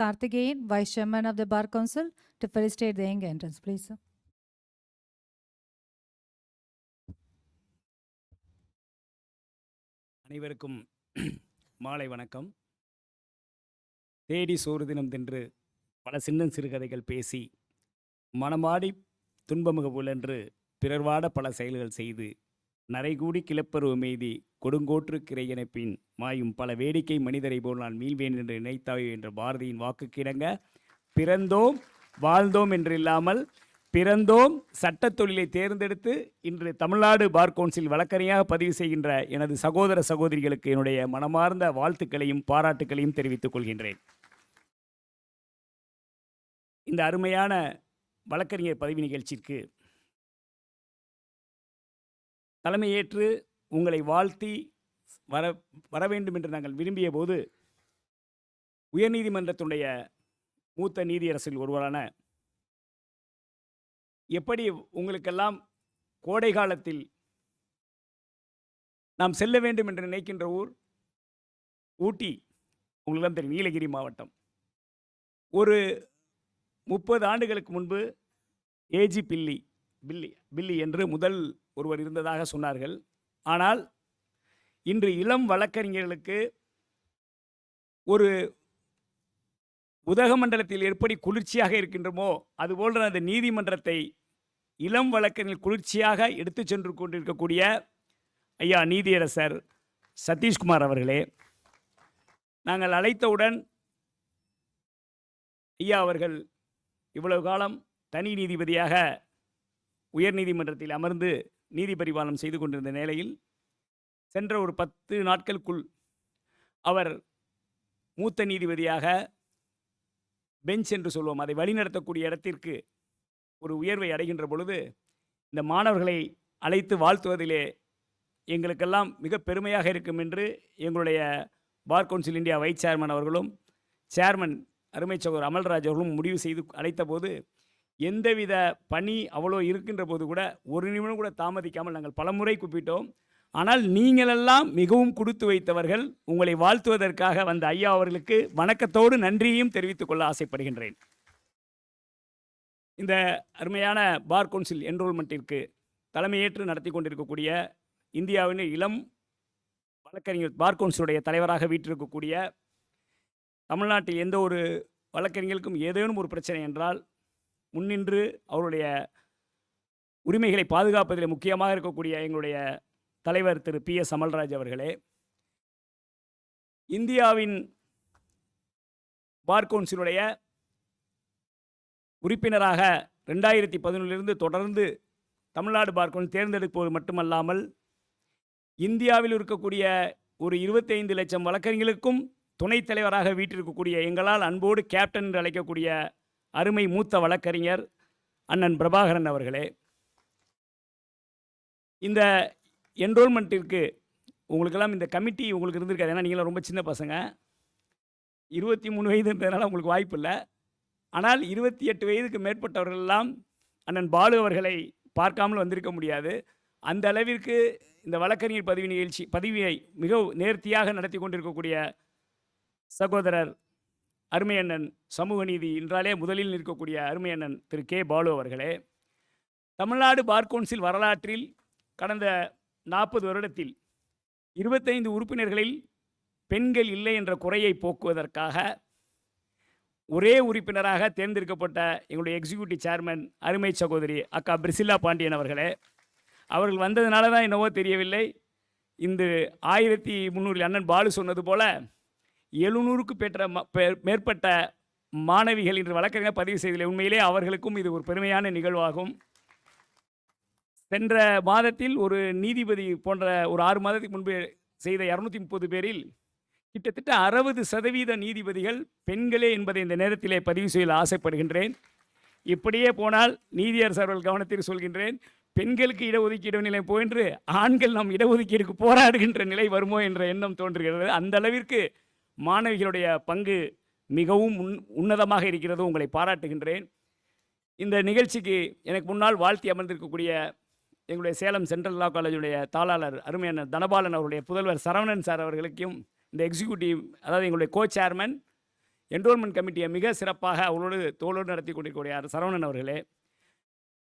Karthikeyan, Vice Chairman of the Bar Council, to felicitate the young entrants, please, sir. அனைவருக்கும் மாலை வணக்கம். தேடி சோறு தினம் தின்று பல சின்னம் சிறுகதைகள் பேசி மனமாடி துன்பமுக புலன்று பிறர்வாட பல செயல்கள் செய்து நரைகூடி கிளப்பருவ மெய்தி கொடுங்கோற்று கிரையணைப்பின் மாயும் பல வேடிக்கை மனிதரை போல் நான் மீள்வேன் என்று நினைத்தாயோ என்ற பாரதியின் வாக்குக்கிடங்க பிறந்தோம் வாழ்ந்தோம் என்று இல்லாமல் பிறந்தோம் சட்டத் தொழிலை தேர்ந்தெடுத்து இன்று தமிழ்நாடு பார் கவுன்சில் வழக்கறிஞராக பதிவு செய்கின்ற எனது சகோதர சகோதரிகளுக்கு என்னுடைய மனமார்ந்த வாழ்த்துக்களையும் பாராட்டுக்களையும் தெரிவித்துக் கொள்கின்றேன். இந்த அருமையான வழக்கறிஞர் பதவி நிகழ்ச்சிக்கு தலைமையேற்று உங்களை வாழ்த்தி வர வேண்டும் என்று நாங்கள் விரும்பிய போது உயர்நீதிமன்றத்துடைய மூத்த நீதியரசில் ஒருவரான எப்படி உங்களுக்கெல்லாம் கோடை காலத்தில் நாம் செல்ல வேண்டும் என்று நினைக்கின்ற ஊர் ஊட்டி, உங்களுக்கெல்லாம் தெரியும், நீலகிரி மாவட்டம். ஒரு 30 ஆண்டுகளுக்கு முன்பு ஏஜி பில்லி என்று முதல் ஒருவர் இருந்ததாக சொன்னார்கள். ஆனால் இன்று இளம் வழக்கறிஞர்களுக்கு ஒரு உதகமண்டலத்தில் எப்படி குளிர்ச்சியாக இருக்கின்றமோ அதுபோன்ற அந்த நீதிமன்றத்தை இளம் வழக்கறிஞர் குளிர்ச்சியாக எடுத்து சென்று கொண்டிருக்கக்கூடிய ஐயா நீதியரசர் சதீஷ்குமார் அவர்களே, நாங்கள் அழைத்தவுடன் ஐயா அவர்கள் இவ்வளவு காலம் தனி நீதிபதியாக உயர் நீதிமன்றத்தில் அமர்ந்து நீதி பரிபாலனம் செய்து கொண்டிருந்த நிலையில் சென்ற ஒரு 10 நாட்களுக்குள் அவர் மூத்த நீதிபதியாக பெஞ்ச் என்று சொல்வோம், அதை வழிநடத்தக்கூடிய இடத்திற்கு ஒரு உயர்வை அடைகின்ற பொழுது இந்த மாணவர்களை அழைத்து வாழ்த்துவதிலே எங்களுக்கெல்லாம் மிக பெருமையாக இருக்கும் என்று எங்களுடைய bar council India vice chairman அவர்களும் சேர்மன் அருமை சகோதரர் அமல்ராஜ் அவர்களும் முடிவு செய்து அழைத்த போது எந்தவித பணி அவ்வளோ இருக்கின்ற போது கூட ஒரு நிமிடம் கூட தாமதிக்காமல் நாங்கள் பலமுறை கூப்பிட்டோம். ஆனால் நீங்களெல்லாம் மிகவும் கொடுத்து வைத்தவர்கள். உங்களை வாழ்த்துவதற்காக வந்த ஐயா அவர்களுக்கு வணக்கத்தோடு நன்றியையும் தெரிவித்துக் கொள்ள ஆசைப்படுகின்றேன். இந்த அருமையான பார் கவுன்சில் என்ரோல்மெண்ட்டிற்கு தலைமையேற்று நடத்தி கொண்டிருக்கக்கூடிய இந்தியாவின் இளம் வழக்கறிஞர் பார் கவுன்சிலுடைய தலைவராக வீற்றிருக்கக்கூடிய, தமிழ்நாட்டில் எந்த ஒரு வழக்கறிஞர்களுக்கும் ஏதேனும் ஒரு பிரச்சனை என்றால் முன்னின்று அவருடைய உரிமைகளை பாதுகாப்பதில் முக்கியமாக இருக்கக்கூடிய எங்களுடைய தலைவர் திரு PS அமல்ராஜ் அவர்களே, இந்தியாவின் பார் கவுன்சிலுடைய உறுப்பினராக 2011 தொடர்ந்து தமிழ்நாடு பார் கவுன்சில் தேர்ந்தெடுப்பது மட்டுமல்லாமல் இந்தியாவில் இருக்கக்கூடிய ஒரு 25 லட்சம் வழக்கறிஞர்களுக்கும் துணைத் தலைவராக வீற்றிருக்கக்கூடிய எங்களால் அன்போடு கேப்டன் என்று அழைக்கக்கூடிய அருமை மூத்த வழக்கறிஞர் அண்ணன் பிரபாகரன் அவர்களே, இந்த என்ரோல்மெண்ட்டிற்கு உங்களுக்கெல்லாம் இந்த கமிட்டி உங்களுக்கு இருந்திருக்காது. ஏன்னா நீங்களாம் ரொம்ப சின்ன பசங்க, 23 வயதுன்றதுனால உங்களுக்கு வாய்ப்பு இல்லை. ஆனால் 28 வயதுக்கு மேற்பட்டவர்களெல்லாம் அண்ணன் பாலு அவர்களை பார்க்காமல் வந்திருக்க முடியாது. அந்த அளவிற்கு இந்த வழக்கறிஞர் பதவியை மிக நேர்த்தியாக நடத்தி கொண்டிருக்கக்கூடிய சகோதரர் அருமை அண்ணன் சமூக நீதி என்றாலே முதலில் நிற்கக்கூடிய அருமை அண்ணன் திரு K பாலு அவர்களே, தமிழ்நாடு பார் கவுன்சில் வரலாற்றில் கடந்த 40 வருடத்தில் 25 உறுப்பினர்களில் பெண்கள் இல்லை என்ற குறையை போக்குவதற்காக ஒரே உறுப்பினராக தேர்ந்தெடுக்கப்பட்ட எங்களுடைய எக்ஸிக்யூட்டிவ் சேர்மன் அருமை சகோதரி அக்கா பிரிசில்லா பாண்டியன் அவர்களே, அவர்கள் வந்ததுனால தான் என்னவோ தெரியவில்லை, இந்த 1300 அண்ணன் பாலு சொன்னது போல 700க்கு மேற்பட்ட மாணவிகள் இன்று வழக்கறிஞர் பதிவு செய்ததில்லை. உண்மையிலே அவர்களுக்கும் இது ஒரு பெருமையான நிகழ்வாகும். சென்ற மாதத்தில் ஒரு நீதிபதி போன்ற ஒரு 6 மாதத்துக்கு முன்பு செய்த 230 பேரில் கிட்டத்தட்ட 60% நீதிபதிகள் பெண்களே என்பதை இந்த நேரத்திலே பதிவு செய்ய ஆசைப்படுகின்றேன். இப்படியே போனால் நீதியரசர் அவர்கள் கவனத்தில் சொல்கின்றேன், பெண்களுக்கு இடஒதுக்கீடு நிலை போன்று ஆண்கள் நம் இடஒதுக்கீடுக்கு போராடுகின்ற நிலை வருமோ என்ற எண்ணம் தோன்றுகிறது. அந்த அளவிற்கு மாணவிகளுடைய பங்கு மிகவும் உன்னதமாக இருக்கிறது. உங்களை பாராட்டுகின்றேன். இந்த நிகழ்ச்சிக்கு எனக்கு முன்னால் வாழ்த்தி அமர்ந்திருக்கக்கூடிய எங்களுடைய சேலம் சென்ட்ரல் லா காலேஜுடைய தாளாளர் அருமையான தனபாலன் அவருடைய புதல்வர் சரவணன் சார் அவர்களுக்கும், இந்த எக்ஸிக்யூட்டிவ் அதாவது எங்களுடைய சேர்மன் என்ரோல்மெண்ட் கமிட்டியை மிக சிறப்பாக அவரோடு தோளோடு நடத்தி கொண்டிருக்கக்கூடிய சரவணன் அவர்களே,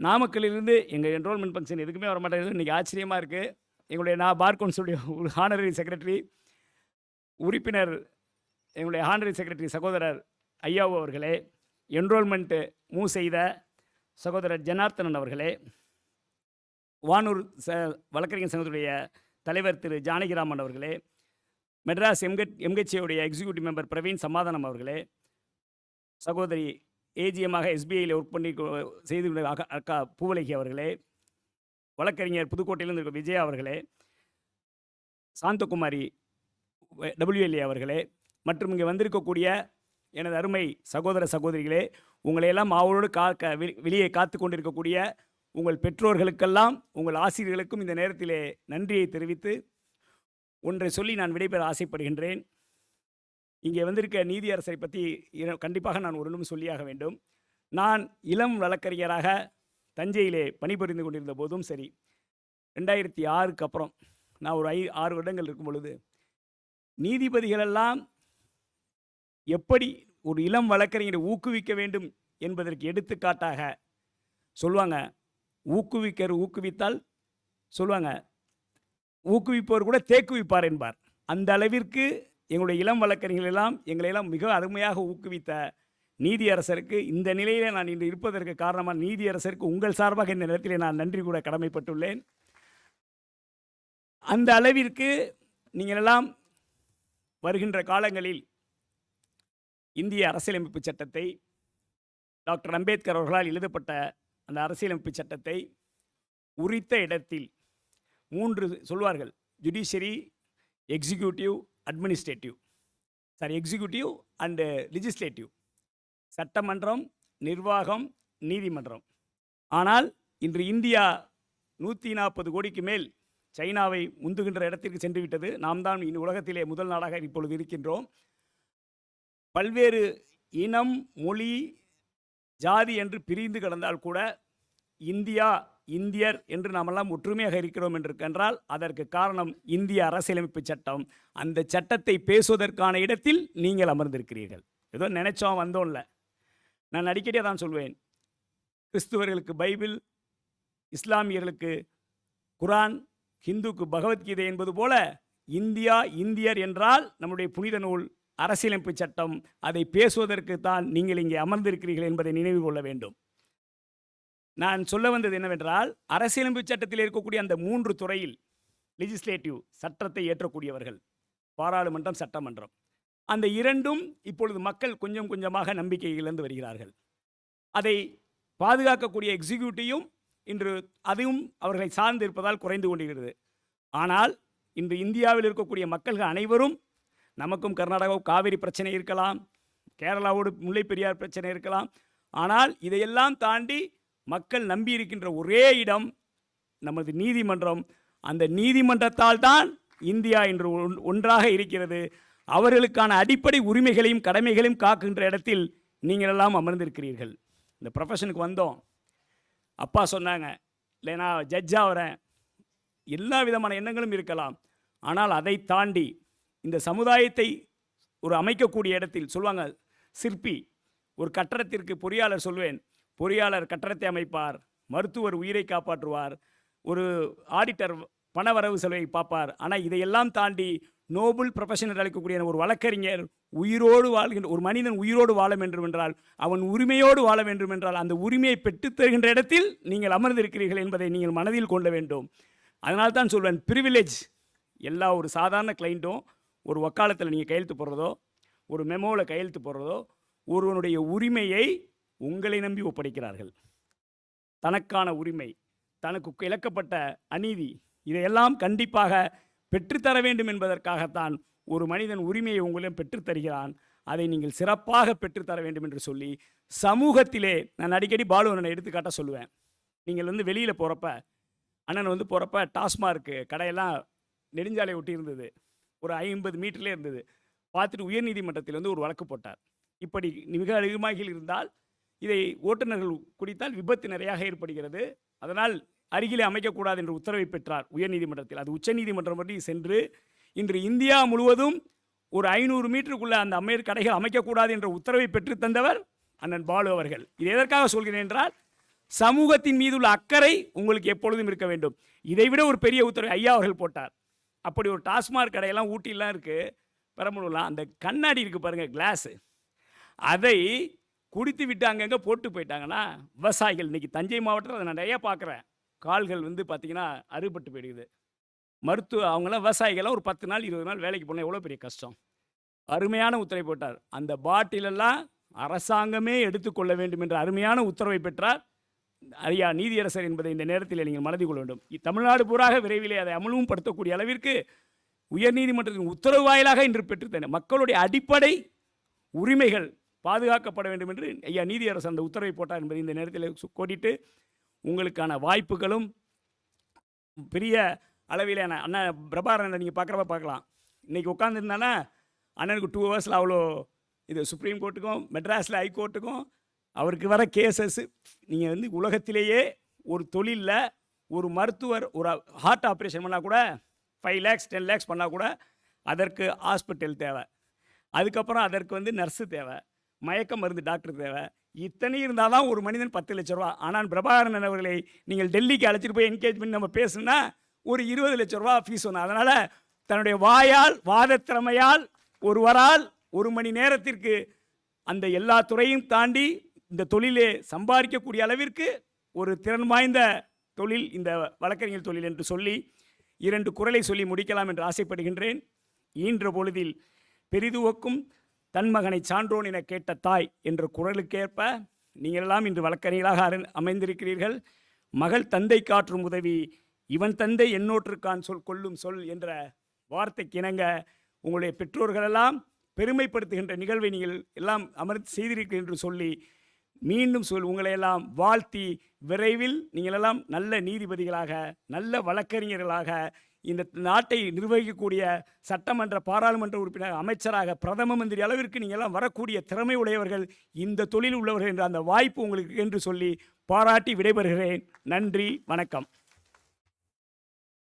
நாமக்கல்லிலிருந்து எங்கள் என்ரோல்மெண்ட் ஃபங்க்ஷன் எதுக்குமே வர மாட்டேங்குது. இன்றைக்கி ஆச்சரியமாக இருக்குது. எங்களுடைய பார் கவுன்சிலுடைய ஹானரரி செக்ரட்டரி உறுப்பினர் எங்களுடைய ஹானரரி செக்ரட்டரி சகோதரர் ஐயாவு அவர்களே, என்ரோல்மெண்ட்டு மூவ் செய்த சகோதரர் ஜனார்த்தனன் அவர்களே, வானூர் வழக்கறிஞர் சங்கத்துடைய தலைவர் திரு ஜானகிராமன் அவர்களே, மெட்ராஸ் எம்ஹெச்ஏவுடைய எக்ஸிக்யூட்டிவ் மெம்பர் பிரவீன் சமாதானம் அவர்களே, சகோதரி ஏஜிஎம்மாக எஸ்பிஐயில் ஒர்க் பண்ணி செய்து அக்கா பூவலகி அவர்களே, வழக்கறிஞர் புதுக்கோட்டையிலிருந்து இருக்க விஜயா அவர்களே, சாந்தகுமாரி WLA அவர்களே, மற்றும் இங்கே வந்திருக்கக்கூடிய எனது அருமை சகோதர சகோதரிகளே, உங்களையெல்லாம் அவரோடு வெளியே காத்து கொண்டிருக்கக்கூடிய உங்கள் பெற்றோர்களுக்கெல்லாம் உங்கள் ஆசிரியர்களுக்கும் இந்த நேரத்திலே நன்றியை தெரிவித்து ஒன்றை சொல்லி நான் விடைபெற ஆசைப்படுகின்றேன். இங்கே வந்திருக்க நீதியரசரை பற்றி கண்டிப்பாக நான் ஒரு நிமிடம் சொல்லியாக வேண்டும். நான் இளம் வழக்கறிஞராக தஞ்சையிலே பணிபுரிந்து கொண்டிருந்த போதும் சரி, 2006க்கு அப்புறம் நான் ஒரு 6 வருடங்கள் இருக்கும் பொழுது நீதிபதிகளெல்லாம் எப்படி ஒரு இளம் வழக்கறிஞரை ஊக்குவிக்க வேண்டும் என்பதற்கு எடுத்துக்காட்டாக சொல்லுவாங்க. ஊக்குவித்தால் சொல்லுவாங்க, ஊக்குவிப்பவர் கூட தேக்குவிப்பார் என்பார். அந்த அளவிற்கு எங்களுடைய இளம் வழக்கறிஞர்கள் எல்லாம் எங்களையெல்லாம் மிக அருமையாக ஊக்குவித்த நீதியரசருக்கு இந்த நிலையில் நான் இன்று இருப்பதற்கு காரணமாக நீதியரசருக்கு உங்கள் சார்பாக இந்த நேரத்தில் நான் நன்றி கூட கடமைப்பட்டுள்ளேன். அந்த அளவிற்கு நீங்கள் எல்லாம் வருகின்ற காலங்களில் இந்திய அரசியலமைப்பு சட்டத்தை டாக்டர் அம்பேத்கர் அவர்களால் எழுதப்பட்ட அந்த அரசியலமைப்பு சட்டத்தை உரித்த இடத்தில் 3 சொல்வார்கள்: judiciary, executive, executive and legislative, சட்டமன்றம், நிர்வாகம், நீதிமன்றம். ஆனால் இன்று இந்தியா 140 கோடிக்கு மேல் சைனாவை முந்துகின்ற இடத்திற்கு சென்றுவிட்டது. நாம் தான் இந்த உலகத்திலே முதல் நாடாக இப்பொழுது இருக்கின்றோம். பல்வேறு இனம், மொழி, ஜாதி என்று பிரிந்து கிடந்தால் கூட இந்தியர் என்று நாமெல்லாம் ஒற்றுமையாக இருக்கிறோம் என்றால் அதற்கு காரணம் இந்திய அரசியலமைப்பு சட்டம். அந்த சட்டத்தை பேசுவதற்கான இடத்தில் நீங்கள் அமர்ந்திருக்கிறீர்கள். ஏதோ நினைச்சோம் வந்தோம்ல. நான் அடிக்கடி தான் சொல்வேன், கிறிஸ்துவர்களுக்கு பைபிள், இஸ்லாமியர்களுக்கு குரான், ஹிந்துக்கு பகவத்கீதை என்பது போல இந்தியர் என்றால் நம்முடைய புனித நூல் அரசியலமைப்பு சட்டம். அதை பேசுவதற்கு தான் நீங்கள் இங்கே அமர்ந்திருக்கிறீர்கள் என்பதை நினைவு கொள்ள வேண்டும். நான் சொல்ல வந்தது என்னவென்றால், அரசியலமைப்பு சட்டத்தில் இருக்கக்கூடிய அந்த 3 துறையில் லெஜிஸ்லேட்டிவ் சட்டத்தை ஏற்றக்கூடியவர்கள், பாராளுமன்றம், சட்டமன்றம், அந்த 2ம் இப்பொழுது மக்கள் கொஞ்சம் கொஞ்சமாக நம்பிக்கை இழந்து வருகிறார்கள். அதை பாதுகாக்கக்கூடிய எக்ஸிக்யூட்டிவும் இன்று அதுவும் அவர்களை சார்ந்து இருப்பதால் குறைந்து கொண்டிருக்கிறது. ஆனால் இன்று இந்தியாவில் இருக்கக்கூடிய மக்கள்கள் அனைவரும், நமக்கும் கர்நாடகாவும் காவிரி பிரச்சனை இருக்கலாம், கேரளாவோடு முல்லை பெரியார் பிரச்சனை இருக்கலாம், ஆனால் இதையெல்லாம் தாண்டி மக்கள் நம்பியிருக்கின்ற ஒரே இடம் நமது நீதிமன்றம். அந்த நீதிமன்றத்தால் தான் இந்தியா இன்று ஒன்றாக இருக்கிறது. அவர்களுக்கான அடிப்படை உரிமைகளையும் கடமைகளையும் காக்கின்ற இடத்தில் நீங்கள் எல்லாம் அமர்ந்திருக்கிறீர்கள். இந்த ப்ரொஃபஷனுக்கு வந்தோம், அப்பா சொன்னாங்க, இல்லை நான் ஜட்ஜாக வரேன், எல்லா விதமான எண்ணங்களும் இருக்கலாம். ஆனால் அதை தாண்டி இந்த சமுதாயத்தை ஒரு அமைக்கக்கூடிய இடத்தில் சொல்லுவாங்க, சிற்பி, ஒரு கட்டடத்திற்கு பொறியாளர் சொல்வேன், பொறியாளர் கட்டடத்தை அமைப்பார், மருத்துவர் உயிரை காப்பாற்றுவார், ஒரு ஆடிட்டர் பணவரவு செலவை பார்ப்பார். ஆனால் இதையெல்லாம் தாண்டி நோபல் ப்ரொஃபஷனல் அளிக்கக்கூடிய ஒரு வழக்கறிஞர் உயிரோடு வாழ்கின்ற ஒரு மனிதன் உயிரோடு வாழ வேண்டும் என்றால், அவன் உரிமையோடு வாழ வேண்டும் என்றால், அந்த உரிமையை பெற்றுத்தருகின்ற இடத்தில் நீங்கள் அமர்ந்திருக்கிறீர்கள் என்பதை நீங்கள் மனதில் கொள்ள வேண்டும். அதனால் தான் சொல்வேன், ப்ரிவிலேஜ். எல்லா ஒரு சாதாரண கிளைண்ட்டும் ஒரு வக்காலத்தில் நீங்கள் கையெழுத்து போடுறதோ, ஒரு மெமோவில் கையெழுத்து போடுறதோ, ஒருவனுடைய உரிமையை உங்களை நம்பி ஒப்படைக்கிறார்கள். தனக்கான உரிமை, தனக்கு இழக்கப்பட்ட அநீதி, இதையெல்லாம் கண்டிப்பாக பெற்றுத்தர வேண்டும் என்பதற்காகத்தான் ஒரு மனிதன் உரிமையை உங்களிடம் பெற்றுத்தருகிறான். அதை நீங்கள் சிறப்பாக பெற்றுத்தர வேண்டும் என்று சொல்லி சமூகத்திலே, நான் அடிக்கடி பாலு அண்ணனை எடுத்துக்காட்ட சொல்லுவேன். நீங்கள் வெளியில் போகிறப்ப, அண்ணன் போகிறப்ப டாஸ்மார்க்கு கடையெல்லாம் நெடுஞ்சாலை ஒட்டி இருந்தது, ஒரு 50 மீட்டர்லேயே இருந்தது. பார்த்துட்டு உயர்நீதிமன்றத்தில் ஒரு வழக்கு போட்டார். இப்படி மிக அதிகமாக இருந்தால் இதை ஓட்டுநர்கள் குடித்தால் விபத்து நிறையாக ஏற்படுகிறது, அதனால் அருகிலே அமைக்கக்கூடாது என்று உத்தரவை பெற்றார் உயர்நீதிமன்றத்தில். அது உச்சநீதிமன்றம் வரை சென்று இன்று இந்தியா முழுவதும் ஒரு 500 மீட்டருக்குள்ளே அந்த அம்மையர் கடைகள் அமைக்கக்கூடாது என்ற உத்தரவை பெற்று தந்தவர் அண்ணன் பாலு அவர்கள். இது எதற்காக சொல்கிறேன் என்றால், சமூகத்தின் மீது உள்ள அக்கறை உங்களுக்கு எப்பொழுதும் இருக்க வேண்டும். இதைவிட ஒரு பெரிய உத்தரவை ஐயா அவர்கள் போட்டார். அப்படி ஒரு டாஸ்மாக் கடையெல்லாம் ஊட்டிலாம் இருக்குது, பெரம்பலூர்லாம். அந்த கண்ணாடி இருக்குது பாருங்கள், கிளாஸு, அதை குடித்து விட்டு அங்கங்கே போட்டு போயிட்டாங்கன்னா விவசாயிகள், இன்றைக்கி தஞ்சை மாவட்டத்தில் அதை நான் நிறையா பார்க்குறேன், கால்கள் பார்த்திங்கன்னா அறுபட்டு போயிடுது. அவங்களாம் விவசாயிகள்லாம் ஒரு 10 நாள் 20 நாள் வேலைக்கு போனால் எவ்வளோ பெரிய கஷ்டம். அருமையான உத்தரவை போட்டார். அந்த பாட்டிலெல்லாம் அரசாங்கமே எடுத்துக்கொள்ள வேண்டும் என்ற அருமையான உத்தரவை பெற்றார் ஐயா நீதியரசர் என்பதை இந்த நேரத்தில் நீங்கள் மனதில் கொள்ள வேண்டும். தமிழ்நாடு பூராக விரைவிலே அதை அமலும் படுத்தக்கூடிய அளவிற்கு உயர்நீதிமன்றத்தின் உத்தரவு வாயிலாக இன்று பெற்றுத்தன மக்களுடைய அடிப்படை உரிமைகள் பாதுகாக்கப்பட வேண்டும் என்று ஐயா நீதியரசர் அந்த உத்தரவை போட்டார் என்பதை இந்த நேரத்தில் கோடிட்டு, உங்களுக்கான வாய்ப்புகளும் பெரிய அளவிலான அண்ணன் பிரபாகரன் நீங்கள் பார்க்கலாம். இன்றைக்கி உட்காந்துருந்தானா அண்ணனுக்கு 2 ஹவர்ஸில் அவ்வளோ இது சுப்ரீம் கோர்ட்டுக்கும் மெட்ராஸில் ஹைகோர்ட்டுக்கும் அவருக்கு வர கேசஸ். நீங்கள் உலகத்திலேயே ஒரு தொழிலில் ஒரு மருத்துவர் ஒரு ஹார்ட் ஆப்ரேஷன் பண்ணால் கூட 5 lakhs 10 lakhs பண்ணால் கூட அதற்கு ஹாஸ்பிட்டல் தேவை, அதுக்கப்புறம் அதற்கு நர்ஸு தேவை, மயக்க மருந்து டாக்டர் தேவை. இத்தனை இருந்தால் தான் ஒரு மனிதன் 10 லட்ச ரூபா. ஆனால் பிரபாகரன் அவர்களை நீங்கள் டெல்லிக்கு அழைச்சிட்டு போய் என்கேஜ் பண்ணி நம்ம பேசுனா ஒரு 20 லட்ச ரூபா ஃபீஸ் ஒன்று. அதனால் தன்னுடைய வாயால் வாதத்திறமையால் ஒருவரால் 1 மணி நேரத்திற்கு அந்த எல்லா துறையும் தாண்டி இந்த தொழிலே சம்பாதிக்கக்கூடிய அளவிற்கு ஒரு திறன் வாய்ந்த தொழில் இந்த வழக்கறிஞர் தொழில் என்று சொல்லி 2 குறளை சொல்லி முடிக்கலாம் என்று ஆசைப்படுகின்றேன். ஈன்ற பொழுதில் பெரிதுவக்கும் தன் மகனை சான்றோன் என கேட்ட தாய் என்ற குறளுக்கேற்ப நீங்களெல்லாம் இன்று வழக்கறிஞர்களாக அமைந்திருக்கிறீர்கள். மகள் தந்தை காற்றும் உதவி, இவன் தந்தை என்னோற்றுக்கான் கொள்ளும் சொல் என்ற வார்த்தைக்கு இணங்க உங்களுடைய பெற்றோர்களெல்லாம் பெருமைப்படுத்துகின்ற நிகழ்வை நீங்கள் எல்லாம் அமர்ந்து செய்திருக்கிறீர்கள் என்று சொல்லி மீண்டும் உங்களையெல்லாம் வாழ்த்தி, விரைவில் நீங்களெல்லாம் நல்ல நீதிபதிகளாக, நல்ல வழக்கறிஞர்களாக, இந்த நாட்டை நிர்வகிக்கக்கூடிய சட்டமன்ற பாராளுமன்ற உறுப்பினர், அமைச்சராக, பிரதம மந்திரி அளவிற்கு நீங்கள்லாம் வரக்கூடிய திறமை உடையவர்கள், இந்த தொழில் உள்ளவர்கள் என்ற அந்த வாய்ப்பு உங்களுக்கு என்று சொல்லி பாராட்டி விடைபெறுகிறேன். நன்றி, வணக்கம்.